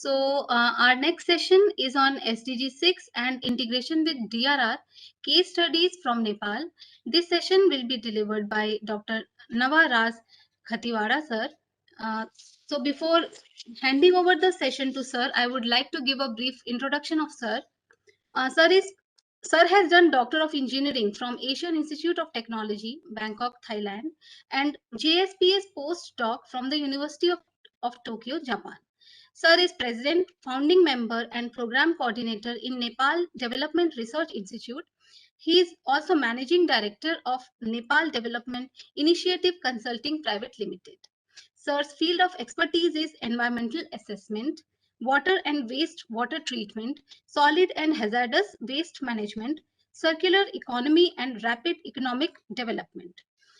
Our next session is on SDG 6 and integration with DRR, case studies from Nepal. This session will be delivered by Dr. Navaraj Khatiwada, sir. So before handing over the session to sir, I would like to give a brief introduction of sir. Uh, sir is Sir has done Doctor of Engineering from Asian Institute of Technology, Bangkok, Thailand, and JSPS postdoc from the University of Tokyo, Japan. Sir is President, founding member, and program coordinator in Nepal Development Research Institute. He is also managing director of Nepal Development Initiative Consulting Private Limited. Sir's field of expertise is environmental assessment, water and waste water treatment, solid and hazardous waste management, circular economy, and rapid economic development.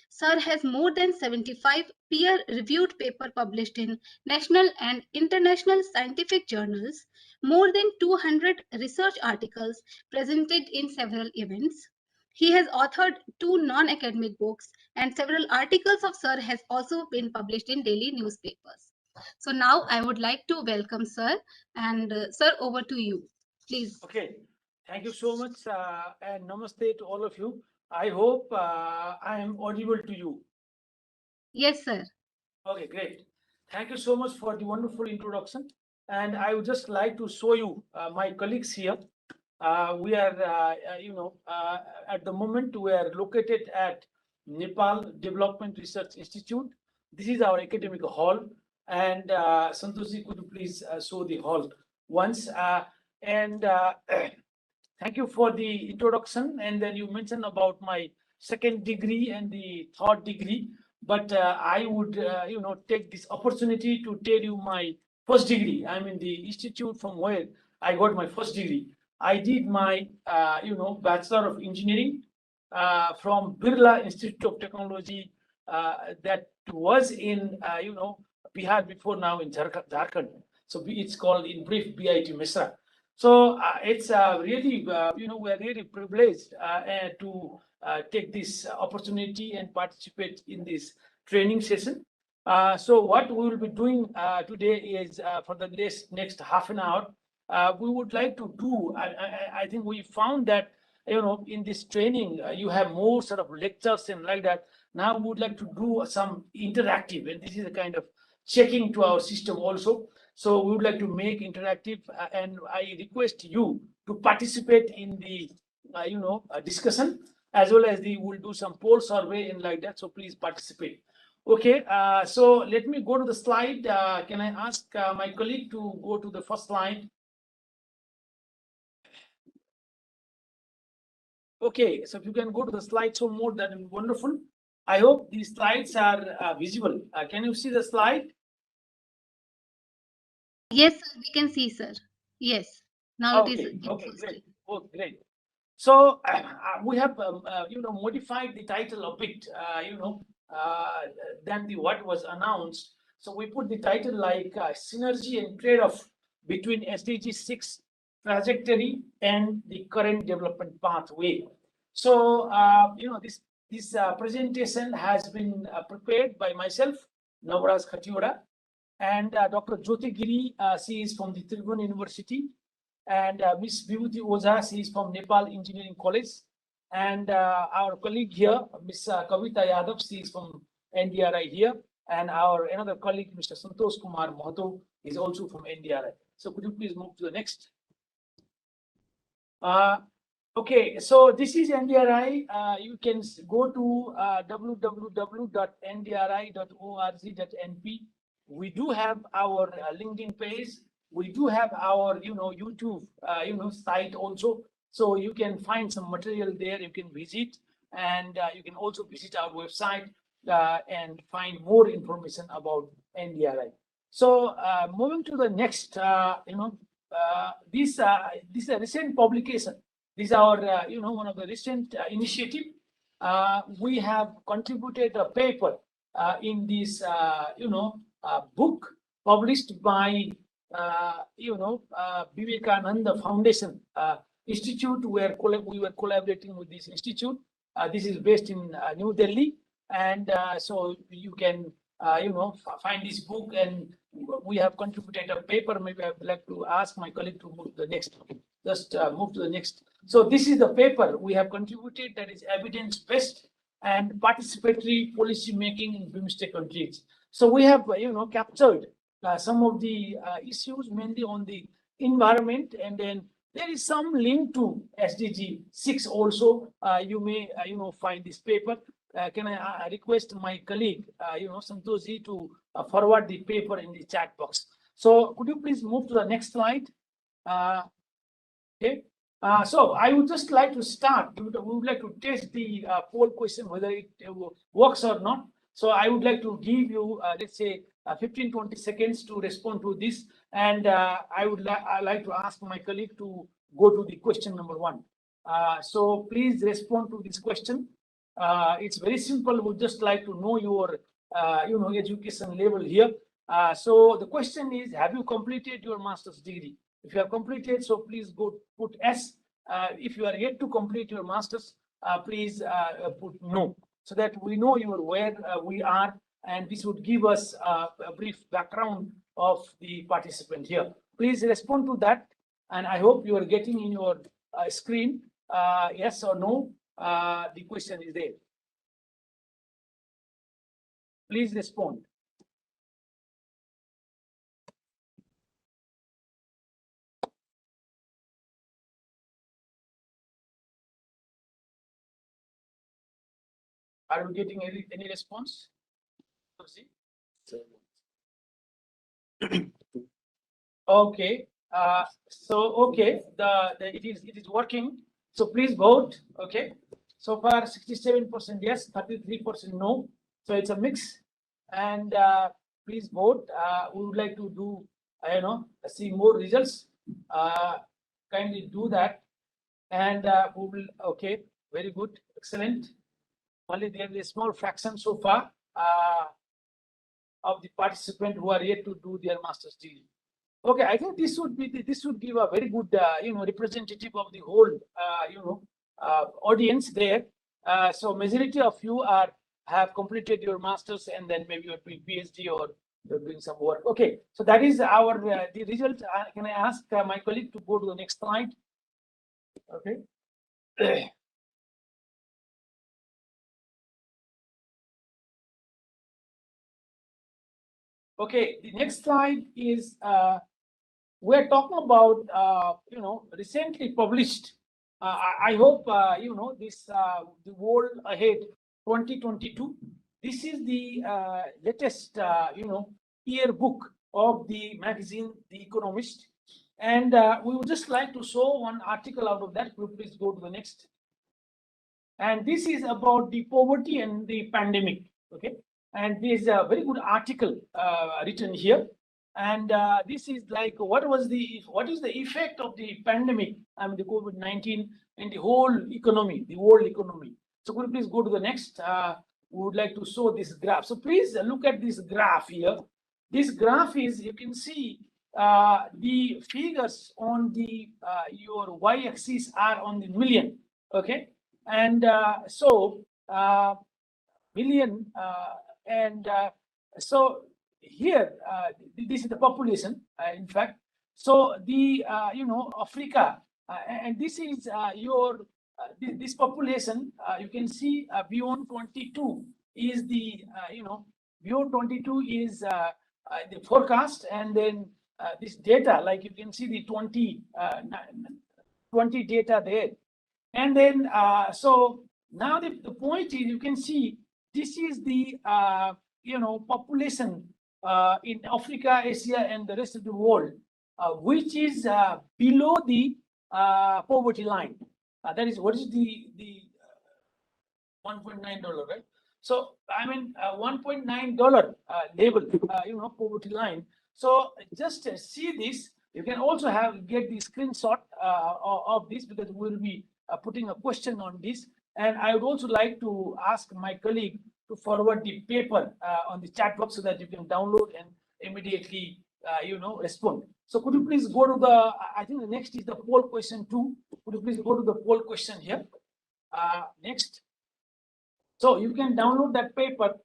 Sir has more than 75 peer-reviewed papers published in national and international scientific journals, more than 200 research articles presented in several events. He has authored 2 non-academic books, and several articles of Sir has also been published in daily newspapers. So now I would like to welcome Sir, and Sir, over to you, please. Okay, thank you so much, and namaste to all of you. I hope I am audible to you. Yes, sir. Okay, great. Thank you so much for the wonderful introduction. And I would just like to show you my colleagues here. We are, at the moment, we are located at Nepal Development Research Institute. This is our academic hall. And Santoshi, could you please show the hall once? Thank you for the introduction. And then you mentioned about my second degree and the third degree. But I would, take this opportunity to tell you my first degree. I'm in the institute from where I got my first degree. I did my, Bachelor of Engineering from Birla Institute of Technology that was in, Bihar before, now in Jharkhand. So it's called in brief BIT Misra. So it's really, we're really privileged to take this opportunity and participate in this training session. So what we will be doing today is for the next half an hour, we would like to do, I think we found that, in this training, you have more sort of lectures and like that. Now we would like to do some interactive, and this is a kind of checking to our system also. So we would like to make interactive, and I request you to participate in the, discussion, as well as we'll do some poll survey and like that. So please participate. Okay, so let me go to the slide. Can I ask my colleague to go to the first slide? Okay, so if you can go to the slideshow mode, that would be wonderful. I hope these slides are visible. Can you see the slide? Yes, sir, we can see, sir. Yes, now it is. Okay, great. Oh, great. So we have, modified the title a bit, than what was announced. So we put the title like synergy and trade-off between SDG 6 trajectory and the current development pathway. So, this presentation has been prepared by myself, Navaraj Khatiwada, and Dr. Jyoti Giri. She is from the Tribhuvan University, and Ms. Vibhuti Oza, she is from Nepal Engineering College, and our colleague here, Ms. Kavita Yadav, she is from NDRI here, and our another colleague, Mr. Santosh Kumar Mahato, is also from NDRI. So could you please move to the next? Okay, so this is NDRI. You can go to www.ndri.org.np. We do have our LinkedIn page. We do have our, YouTube, site also. So you can find some material there. You can visit, and you can also visit our website and find more information about NDRI. So moving to the next, this is a recent publication. This is our, one of the recent initiative. We have contributed a paper in this, book published by, Vivekananda Foundation Institute, where we were collaborating with this institute. This is based in New Delhi, and so you can find this book, and we have contributed a paper. Maybe I would like to ask my colleague to move to the next. Just move to the next. So this is the paper we have contributed, that is evidence-based and participatory policy making in BIMSTEC countries. So we have captured some of the issues mainly on the environment, and then there is some link to SDG 6 also. You may find this paper. Can I request my colleague Santoshi to forward the paper in the chat box. So could you please move to the next slide? Okay. So I would just like to start. We would like to test the poll question, whether it works or not. So I would like to give you, let's say, 15-20 seconds to respond to this. And I would like to ask my colleague to go to the question number 1. So please respond to this question. It's very simple. We'd just like to know your, education level here. So the question is, have you completed your master's degree? If you have completed, so please go put S. If you are yet to complete your master's, please put no, so that we know where we are, and this would give us a brief background of the participant here. Please respond to that, and I hope you are getting in your screen yes or no. The question is there. Please respond. Are we getting any response? Okay. So okay, it is working. So please vote. Okay. So far 67% yes, 33% no. So it's a mix. And please vote. We would like to do see more results. Kindly do that. And we will. Okay. Very good. Excellent. Only there is a small fraction so far of the participants who are yet to do their master's degree. Okay, I think this would give a very good representative of the whole audience there. So majority of you have completed your master's, and then maybe you're doing PhD or you're doing some work. Okay, so that is our the result. Can I ask my colleague to go to the next slide? Okay. Okay, the next slide is we're talking about recently published. I hope this the world ahead 2022. This is the latest yearbook of the magazine The Economist, and we would just like to show one article out of that. Could you please go to the next? And this is about the poverty and the pandemic. Okay. And there's a very good article written here, and this is like what is the effect of the pandemic, the COVID-19, in the whole economy, the world economy. So could you please go to the next? We would like to show this graph. So please look at this graph here. This graph is, you can see the figures on the your y-axis are on the million. Okay, and so million. And so here, this is the population, in fact. So the Africa, and this is your this population. You can see beyond 22 is the beyond 22 is the forecast, and then this data, like you can see the 20 data there, and then so now the point is, you can see this is the population in Africa, Asia, and the rest of the world, which is below the poverty line. That is, what is the $1.9, right? So I mean $1.9 level, poverty line. So just see this. You can also get the screenshot of this, because we'll be putting a question on this. And I would also like to ask my colleague to forward the paper on the chat box, so that you can download and immediately, respond. So could you please go to the, I think the next is the poll question 2. Could you please go to the poll question here? Next. So you can download that paper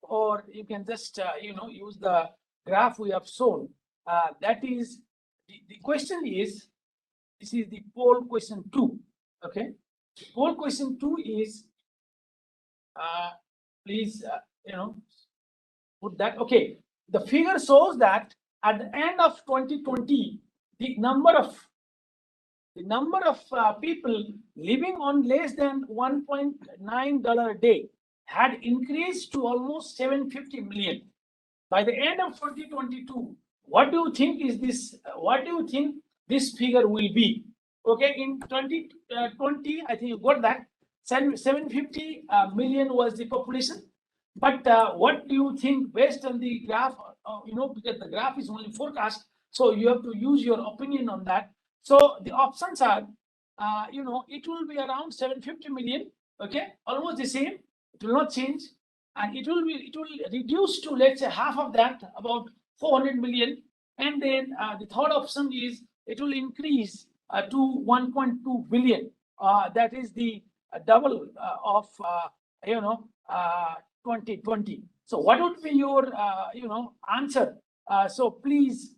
or you can just, use the graph we have shown. That is, the question is, this is the poll question 2. Okay. Poll question 2 is, please, put that. Okay. The figure shows that at the end of 2020, the number of people living on less than $1.9 a day had increased to almost 750 million. By the end of 2022, what do you think is this? What do you think this figure will be? Okay, in 2020, I think you got that 750 million was the population. But what do you think based on the graph? Because the graph is only forecast, so you have to use your opinion on that. So the options are, it will be around 750 million. Okay, almost the same. It will not change, and it will reduce to, let's say, half of that, about 400 million. And then the third option is it will increase to 1.2 billion. That is the double of 2020. So what would be your answer? So please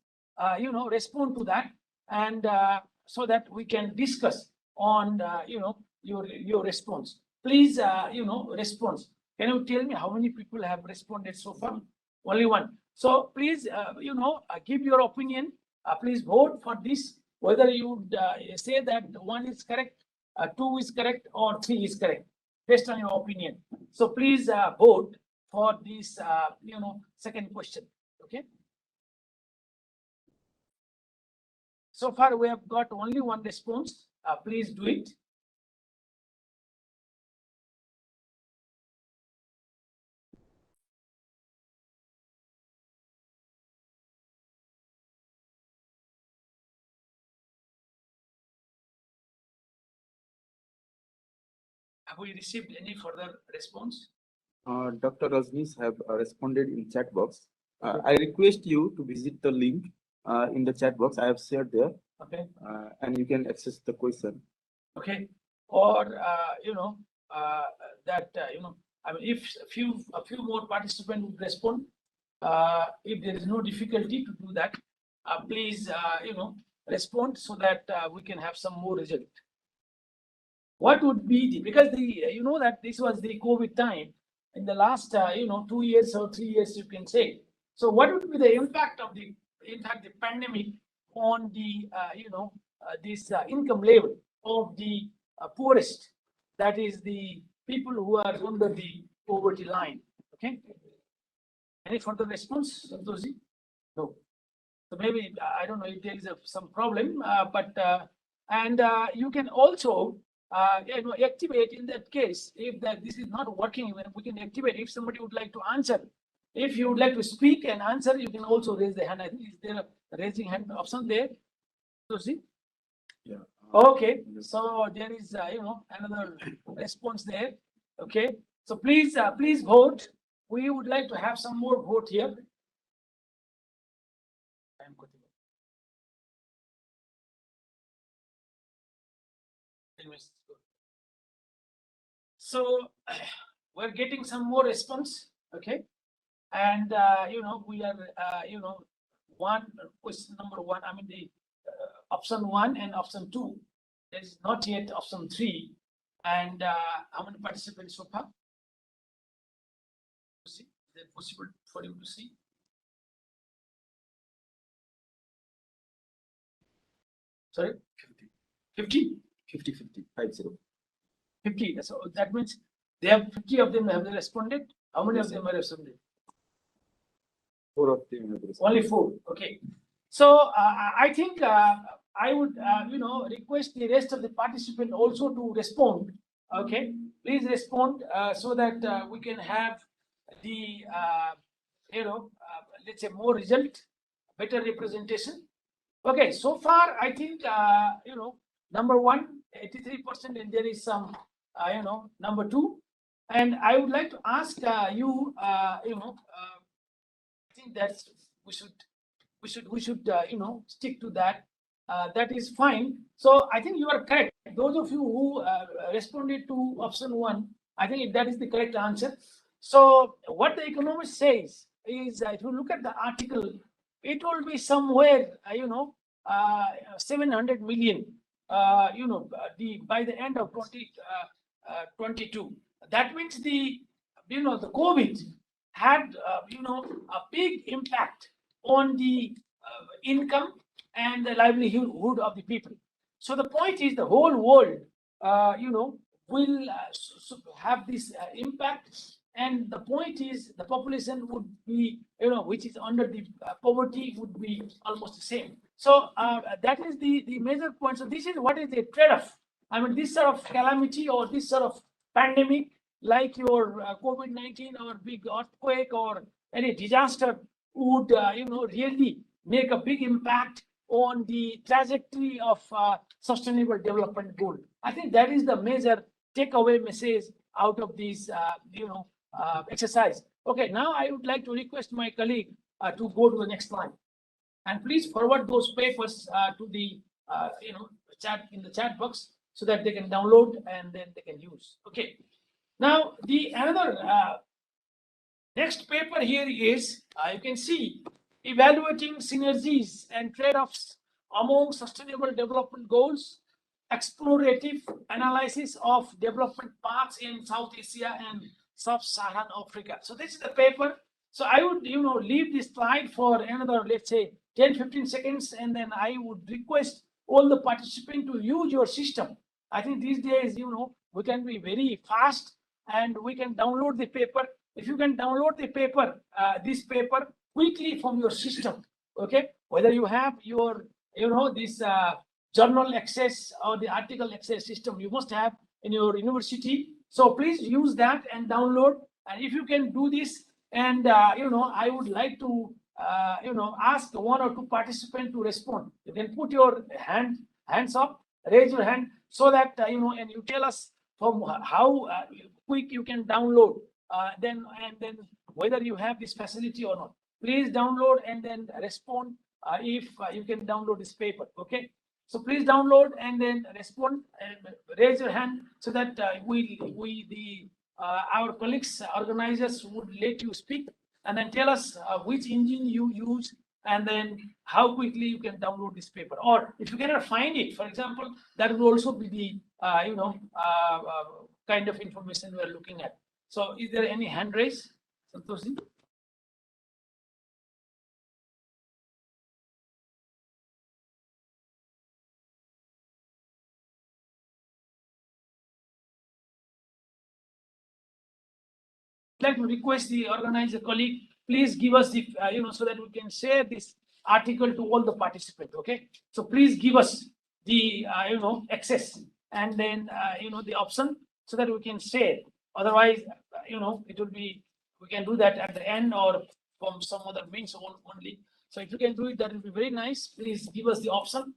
respond to that, and so that we can discuss on your response. Please response. Can you tell me how many people have responded so far? Only one. So please give your opinion. Please vote for this, whether you say that 1 is correct, 2 is correct, or 3 is correct, based on your opinion. So please vote for this second question. Okay. So far we have got only one response. Please do it. Have we received any further response? Dr. Rajneesh have responded in chat box. I request you to visit the link in the chat box I have shared there. Okay. And you can access the question. Okay. Or I mean, if a few more participants would respond, if there is no difficulty to do that, please respond, so that we can have some more result. What would be because that this was the COVID time in the last 2 years or 3 years, you can say. So what would be the impact of the pandemic on the this income level of the poorest, that is the people who are under the poverty line? Okay. Any further response, Santoshi? No. So maybe I don't know if there is some problem, but you can also activate in that case. If this is not working, we can activate. If somebody would like to answer, if you would like to speak and answer, you can also raise the hand. I think is there a raising hand option there? So see. Yeah. Okay. So there is another response there. Okay. So please vote. We would like to have some more vote here. So we're getting some more response. Okay. And we are one question number 1. I mean the option 1 and option 2. There is not yet option 3. And how many participants so far? See, is it possible for you to see? Sorry, 50. 50. So that means they have 50 of them have responded. How many of them have responded? 4 of them have responded. Only 4. Okay. So I think I would request the rest of the participants also to respond. Okay, please respond so that we can have the let's say more result, better representation. Okay, so far I think number 1, 83%, and there is some number 2, and I would like to ask you I think that's we should stick to that. That is fine. So I think you are correct. Those of you who responded to option 1, I think that is the correct answer. So what the economist says is, if you look at the article, it will be somewhere, 700 million, by the end of 2022. That means the COVID had, a big impact on the income and the livelihood of the people. So the point is, the whole world, will have this impact. And the point is, the population would be, which is under the poverty, would be almost the same. So that is the major point. So this is what is the trade-off. I mean, this sort of calamity or this sort of pandemic, like your COVID-19 or big earthquake or any disaster, would really make a big impact on the trajectory of sustainable development goal. I think that is the major takeaway message out of this exercise. Okay, now I would like to request my colleague to go to the next slide, and please forward those papers to the chat, in the chat box, so that they can download and then they can use. Okay, now the another next paper here is, you can see, evaluating synergies and trade-offs among sustainable development goals, explorative analysis of development paths in South Asia and Sub-Saharan Africa. So this is the paper. So I would, leave this slide for another, let's say, 10-15 seconds, and then I would request all the participants to use your system. I think these days, we can be very fast and we can download the paper. If you can download the paper, this paper quickly from your system, okay? Whether you have your, this journal access or the article access system, you must have in your university. So please use that and download. And if you can do this, and I would like to ask one or two participants to respond. You can put your hands up, raise your hand, so that and you tell us from how quick you can download, then whether you have this facility or not. Please download and then respond if you can download this paper. Okay, so please download and then respond and raise your hand, so that our colleagues, organizers, would let you speak, and then tell us which engine you use, and then how quickly you can download this paper. Or if you cannot find it, for example, that will also be the kind of information we are looking at. So is there any hand raise, Santoshi? I'd like to request the organizer colleague, please give us the, so that we can share this article to all the participants. Okay, so please give us the, access, and then, the option, so that we can share. Otherwise, it will be, we can do that at the end or from some other means only. So if you can do it, that will be very nice. Please give us the option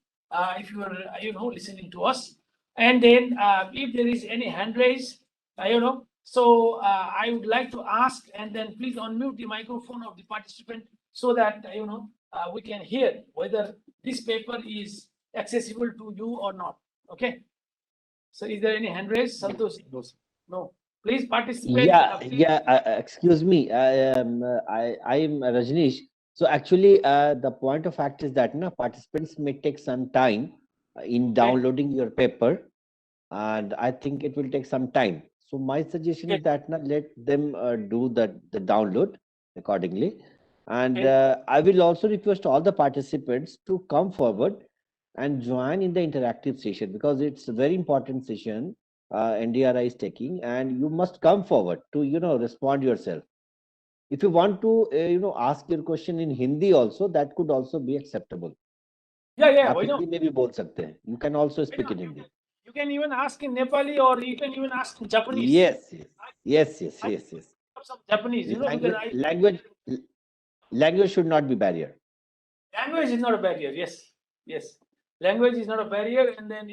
if you are, listening to us. And then if there is any hand raise, so I would like to ask, and then please unmute the microphone of the participant, so that we can hear whether this paper is accessible to you or not. Okay. So is there any hand raise, Santosh? No. Please participate. Excuse me. I am Rajneesh. So actually, the point of fact is that participants may take some time in downloading your paper, and I think it will take some time. So my suggestion is that let them do the download accordingly. And I will also request all the participants to come forward and join in the interactive session, because it's a very important session NDRI is taking, and you must come forward to respond yourself. If you want to ask your question in Hindi also, that could also be acceptable. Why not? Hindi में भी बोल सकते हैं. You can also speak in Hindi. You can even ask in Nepali, or you can even ask in Japanese. Yes. Some Japanese, Language should not be barrier. Language is not a barrier. Yes. Language is not a barrier, and then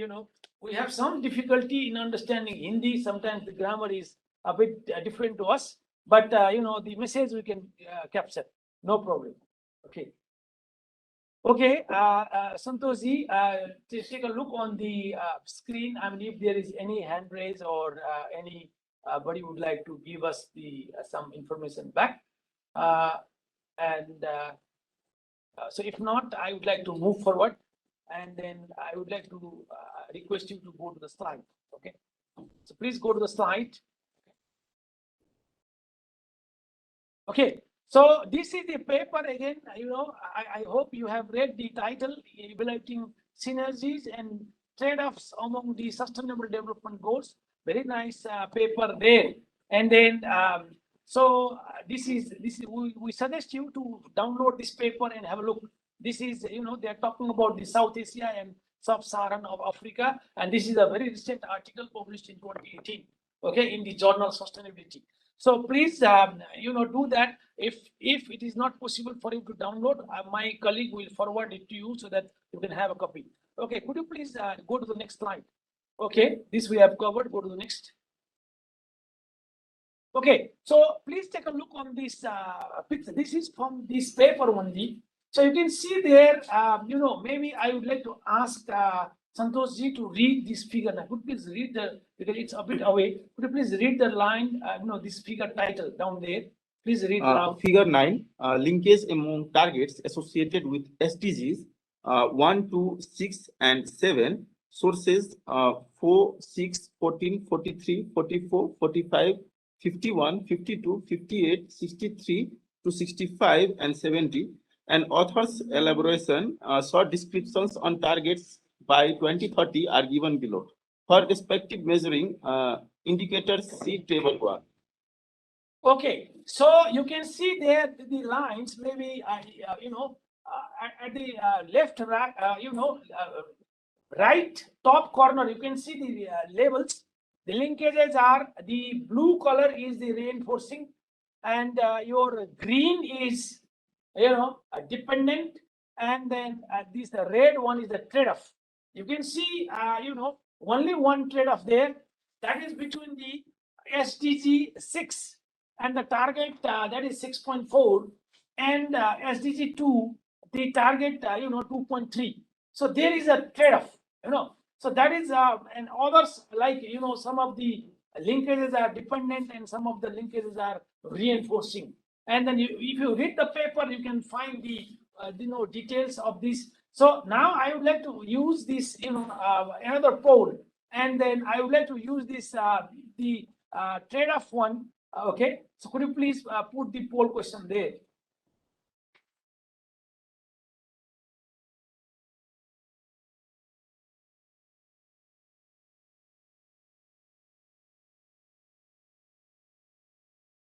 we have some difficulty in understanding Hindi. Sometimes the grammar is a bit different to us, but the message we can capture, no problem. Okay. Santoshi, take a look on the screen. I mean, if there is any hand raise or any buddy would like to give us the some information back. So if not, I would like to move forward, and then I would like to request you to go to the slide. Okay, so please go to the slide. Okay, so this is the paper again. I hope you have read the title, Evaluating Synergies and Trade-offs Among the Sustainable Development Goals. Very nice paper there. And then, this is we suggest you to download this paper and have a look. This is, they're talking about the South Asia and Sub-Saharan of Africa, and this is a very recent article published in 2018. Okay, in the journal Sustainability. So please, do that. If it is not possible for you to download, my colleague will forward it to you so that you can have a copy. Okay, could you please go to the next slide? Okay, this we have covered. Go to the next. Okay, so please take a look on this picture. This is from this paper only. So you can see there, maybe I would like to ask Santosh ji to read this figure. Now, could you please read because it's a bit away. Could you please read the line, this figure title down there? Please read. Figure 9, linkage among targets associated with SDGs 1, 2, 6, and 7, sources 4, 6, 14, 43, 44, 45, 51, 52, 58, 63 to 65, and 70, and author's elaboration, short descriptions on targets by 2030 are given below. For respective measuring indicators, see table 1. Okay, so you can see there the lines, maybe, at the left, right top corner, you can see the labels. The linkages are, the blue color is the reinforcing, and your green is, dependent, and then the red one is the trade-off. You can see, only one trade-off there, that is between the SDG 6 and the target, that is 6.4, and SDG 2, the target, 2.3. So there is a trade-off, so that is, and others, like, some of the linkages are dependent and some of the linkages are reinforcing. And then if you read the paper, you can find the, details of this. So now I would like to use this, another poll, and then I would like to use this, the trade-off one. Okay, so could you please put the poll question there?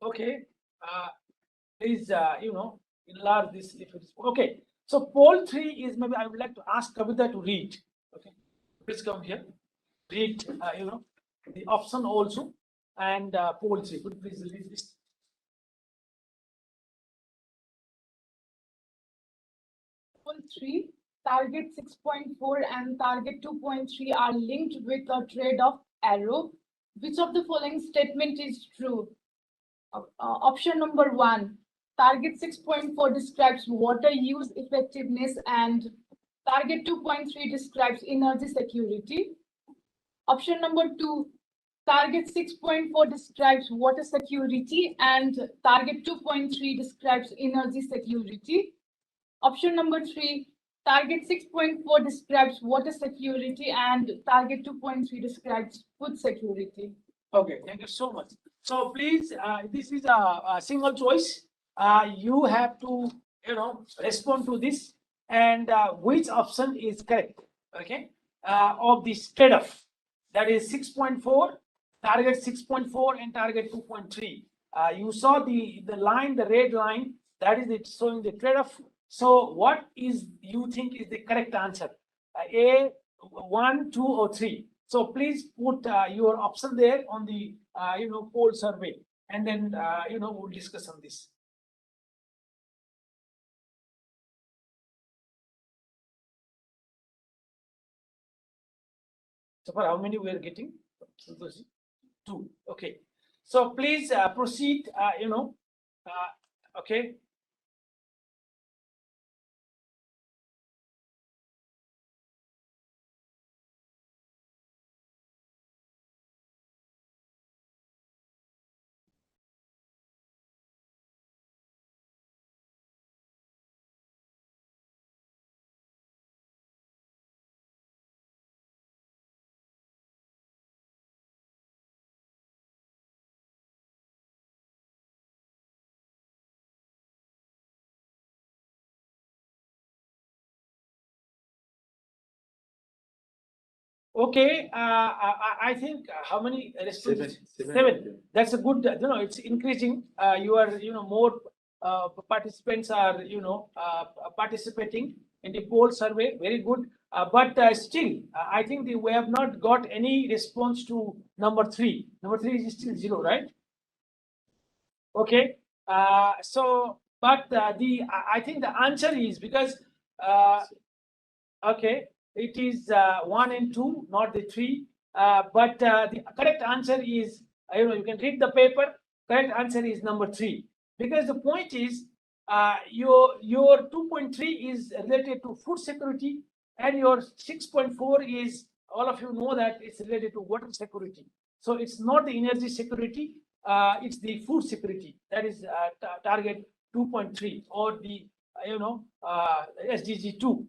Okay, please, enlarge this if it's okay. So poll 3 is, maybe I would like to ask Kavita to read. Okay, please come here. Read, the option also, and poll 3. Could you please read this? Poll 3, target 6.4 and target 2.3 are linked with a trade-off arrow. Which of the following statement is true? Option number 1, target 6.4 describes water use effectiveness and target 2.3 describes energy security. Option number 2, target 6.4 describes water security and target 2.3 describes energy security. Option number 3, target 6.4 describes water security and target 2.3 describes food security. Okay, thank you so much. So please, this is a single choice. You have to, respond to this, and which option is correct, okay, of this trade-off. That is 6.4, target 6.4 and target 2.3. You saw the line, the red line, that is it showing the trade-off. So what is, you think is the correct answer? A, 1, 2, or 3? So please put your option there on the poll survey, and then we'll discuss on this. So for how many we are getting? 2. Okay. So please proceed. Okay. Okay, I think how many respondents? Seven. That's a good, it's increasing. You are, more participants are, participating in the poll survey. Very good. But still, I think we have not got any response to number 3. Number 3 is still 0, right? Okay. But I think the answer is because, okay, it is 1 and 2, not the 3. But the correct answer is, you can read the paper. Correct answer is number 3, because the point is, your 2.3 is related to food security, and your 6.4 is, all of you know that it's related to water security. So it's not the energy security, it's the food security. That is target 2.3, or the SDG 2.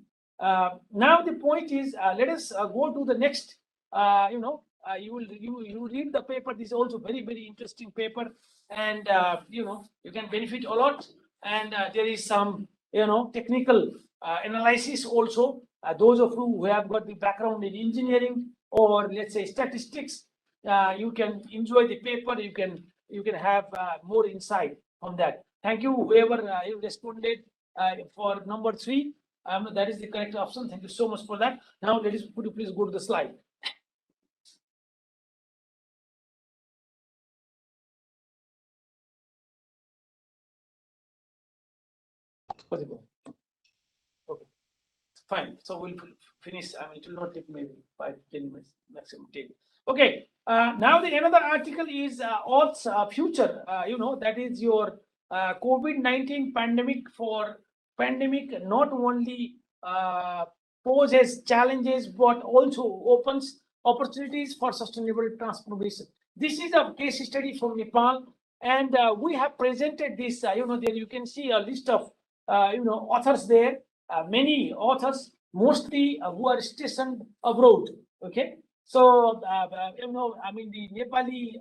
Now the point is, let us go to the next. You will read the paper. This is also very, very interesting paper, and you can benefit a lot. And there is some technical analysis also. Those of you who have got the background in engineering, or let's say statistics, you can enjoy the paper. You can have more insight on that. Thank you, whoever responded for number 3. That is the correct option. Thank you so much for that. Now, could you please go to the slide? Okay, fine. So we'll finish. It will not take maybe 5-10 minutes, maximum 10. Okay. Now the another article is Earth's future. That is your COVID-19 pandemic not only poses challenges but also opens opportunities for sustainable transformation. This is a case study from Nepal, and we have presented this. There you can see a list of authors there. Many authors, mostly who are stationed abroad. Okay, so the Nepali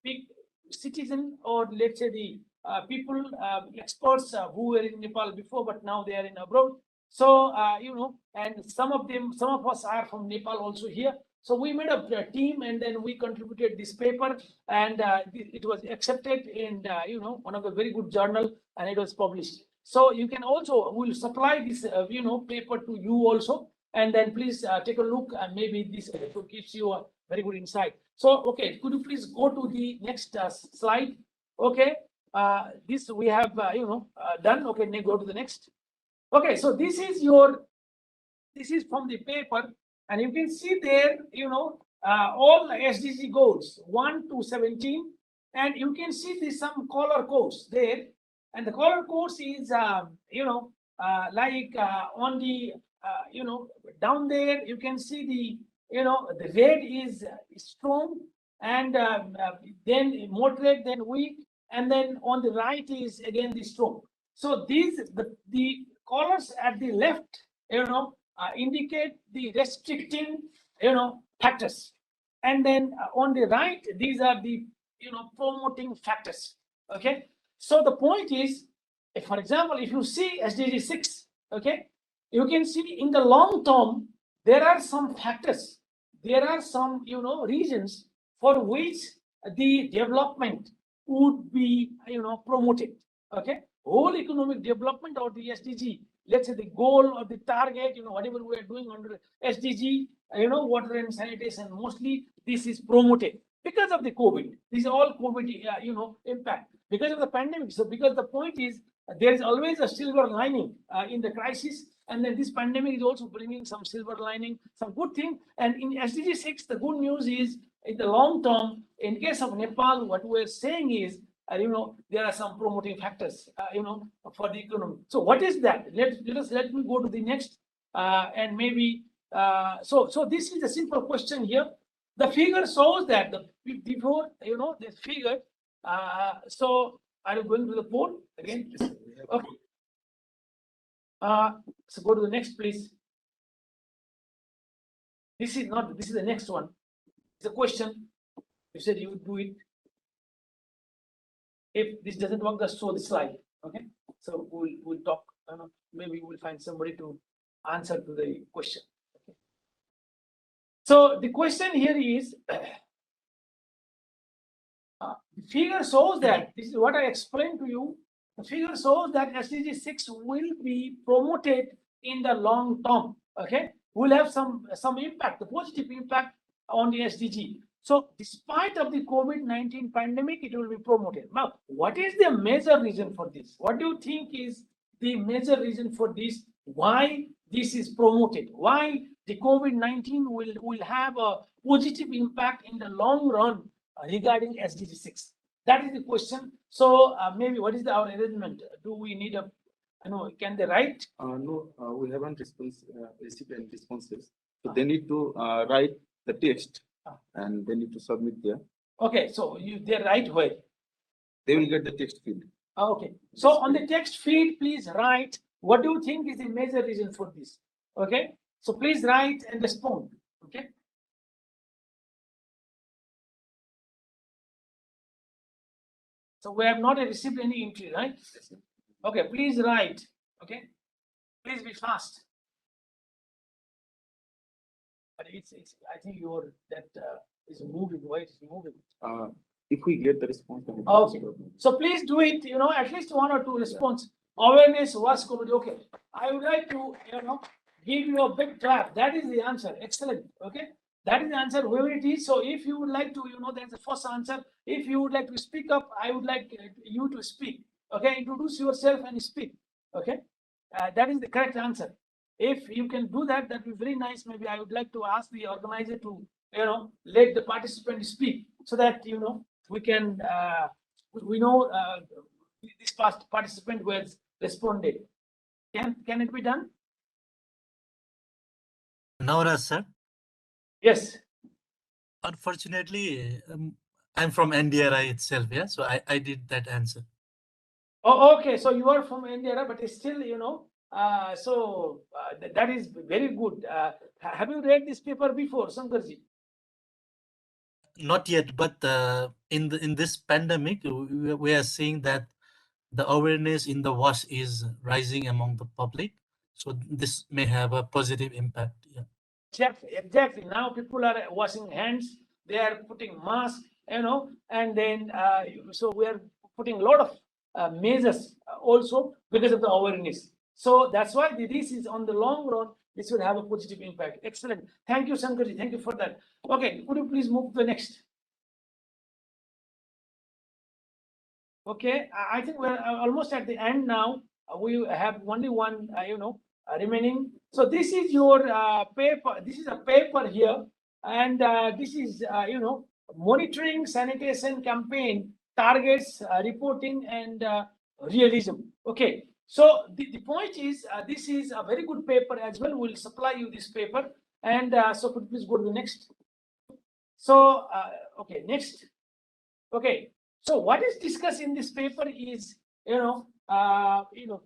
big citizen, or let's say the people, experts who were in Nepal before, but now they are in abroad. So and some of us are from Nepal also here. So we made a team, and then we contributed this paper, and it was accepted in one of the very good journal, and it was published. So you can also, we'll supply this paper to you also, and then please take a look, and maybe this gives you a very good insight. So okay, could you please go to the next slide? Okay, this we have done. Okay, now go to the next. Okay, so this is from the paper, and you can see there all SDG goals 1 to 17, and you can see some color codes there. And the color codes is, like on the, down there, you can see the red is strong, and then moderate, then weak, and then on the right is again the strong. So the colors at the left, indicate the restricting, factors, and then on the right, these are the, promoting factors. Okay. So the point is, for example, if you see SDG 6, okay, you can see in the long term, there are some factors, there are some, regions for which the development would be, promoted. Okay, whole economic development or the SDG, let's say the goal or the target, whatever we are doing under SDG, water and sanitation, mostly this is promoted because of the COVID. This is all COVID, impact because of the pandemic. So because the point is, there is always a silver lining in the crisis, and then this pandemic is also bringing some silver lining, some good thing. And in SDG 6, the good news is, in the long term, in case of Nepal, what we're saying is, there are some promoting factors, for the economy. So what is that? Let me go to the next, and maybe, so this is a simple question here. The figure shows that before, this figure, so are you going to the poll again? Okay. So go to the next, please. This is the next one. It's a question. You said you would do it. If this doesn't work, just show the slide. Okay. So we'll talk. Maybe we'll find somebody to answer to the question. Okay. So the question here is, the figure shows that, this is what I explained to you, the figure shows that SDG 6 will be promoted in the long term, okay? Will have some impact, a positive impact on the SDG. So despite of the COVID-19 pandemic, it will be promoted. Now, what is the major reason for this? What do you think is the major reason for this? Why this is promoted? Why the COVID-19 will have a positive impact in the long run regarding SDG 6? That is the question. So maybe what is our arrangement? Do we need a, can they write? No, we haven't received any responses. So they need to write the text and they need to submit there. Okay, so they write where? They will get the text feed. Okay, so on the text feed, please write what do you think is the major reason for this. Okay, so please write and respond. Okay. So we have not received any entry, right? Okay, please write. Okay, please be fast. But it's I think that is moving. Why it is moving? If we get the response, then Okay. So please do it. At least 1 or 2 response. Awareness was committee. Okay, I would like to give you a big clap. That is the answer. Excellent. Okay. That is the answer, whoever it is. So if you would like to, that's the first answer. If you would like to speak up, I would like you to speak. Okay, introduce yourself and speak. Okay, that is the correct answer. If you can do that, that would be very nice. Maybe I would like to ask the organizer to, let the participant speak so that, we can, we know this past participant who has responded. Can it be done? Navaraj, sir. Yes. Unfortunately, I'm from NDRI itself, yeah. So I did that answer. Oh, okay. So you are from NDRI, but it's still, that is very good. Have you read this paper before, Sankarji? Not yet, but in this pandemic, we are seeing that the awareness in the wash is rising among the public. So this may have a positive impact. Yeah. Exactly. Now people are washing hands. They are putting masks, and then so we are putting a lot of measures also because of the awareness. So that's why this is on the long run. This will have a positive impact. Excellent. Thank you, Sankarji. Thank you for that. Okay, could you please move to the next? Okay, I think we're almost at the end now. We have only one, remaining. So this is your paper. This is a paper here, and this is, monitoring sanitation campaign targets, reporting, and realism. Okay. So the point is, this is a very good paper as well. We'll supply you this paper, and so could you please go to the next. So okay, next. Okay. So what is discussed in this paper is,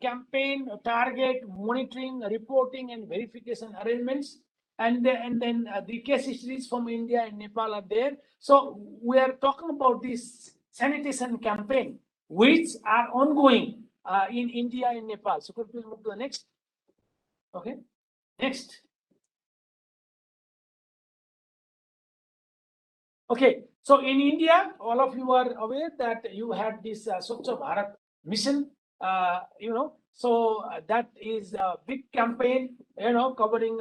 campaign, target, monitoring, reporting, and verification arrangements, and then the case histories from India and Nepal are there. So we are talking about this sanitation campaign, which are ongoing in India and Nepal. So could you please move to the next? Okay, next. Okay, so in India, all of you are aware that you had this Swachh Bharat mission, so that is a big campaign, covering,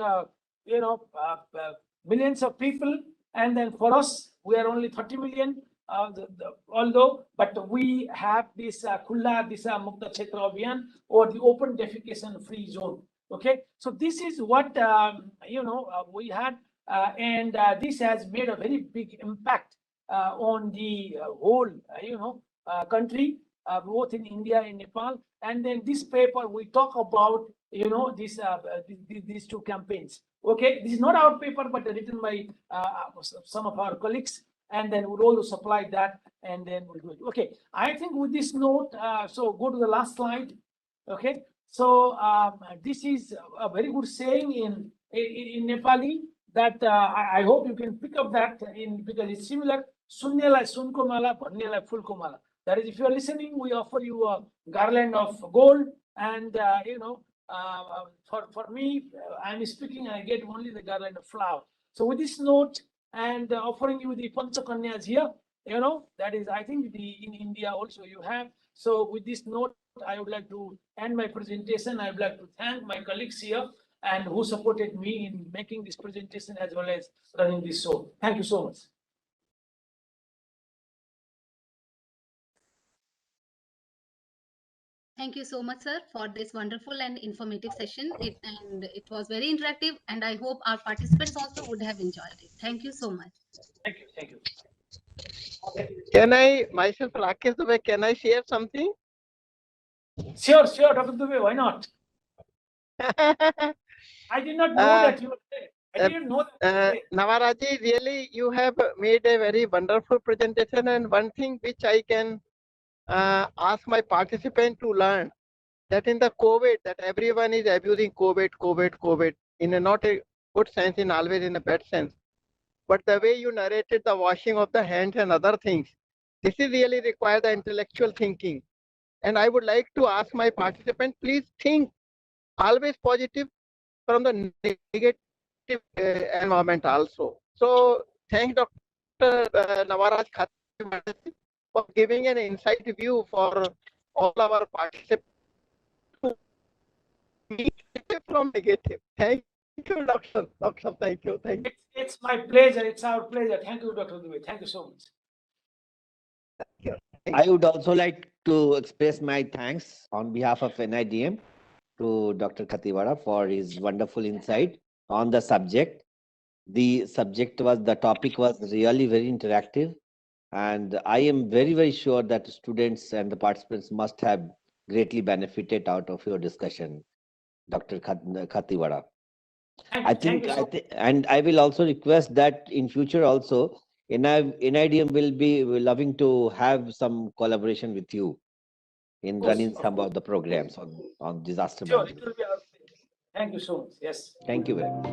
millions of people. And then for us, we are only 30 million, but we have this Khulla Disha Mukta Kshetra Abhiyan, or the open defecation free zone. Okay, so this is what, we had. And this has made a very big impact on the whole, country, both in India and Nepal. And then this paper, we talk about, these two campaigns. Okay, this is not our paper, but written by some of our colleagues. And then we'll also supply that, and then we'll do it. Okay, I think with this note, so go to the last slide. Okay, so this is a very good saying in Nepali, that I hope you can pick up that because it's similar. Sunyalai sunko mala, bhannelai fulko mala. That is, if you are listening, we offer you a garland of gold, and for me, I'm speaking, I get only the garland of flower. So with this note and offering you the Panchakanyas here, that is, I think in India also you have. So with this note, I would like to end my presentation. I would like to thank my colleagues here and who supported me in making this presentation as well as running this show. Thank you so much. Thank you so much, sir, for this wonderful and informative session. It was very interactive, and I hope our participants also would have enjoyed it. Thank you so much. Thank you. Thank you. Can I, myself, Rakesh Dubey, can I share something? Sure, Dr. Dubey, why not? I did not know that you were there. I didn't know that. Nawaraji, really, you have made a very wonderful presentation, and one thing which I can ask my participant to learn, that in the COVID, that everyone is abusing COVID, in a not a good sense, in always in a bad sense. But the way you narrated the washing of the hands and other things, this is really require the intellectual thinking. And I would like to ask my participant, please think always positive from the negative environment also. So thank Dr. Navaraj Khati for giving an insight view for all our participants to be from negative. Thank you, Doctor. Thank you. It's my pleasure. It's our pleasure. Thank you, Dr. Dubey. Thank you so much. I would also like to express my thanks on behalf of NIDM to Dr. Khatiwada for his wonderful insight on the subject. The topic was really very interactive, and I am very, very sure that students and the participants must have greatly benefited out of your discussion, Dr. Khatiwada. And I will also request that in future also, NIDM will be loving to have some collaboration with you in running some of the programs on disaster Sure, management. it will be our pleasure. Thank you so much. Yes. Thank you very much.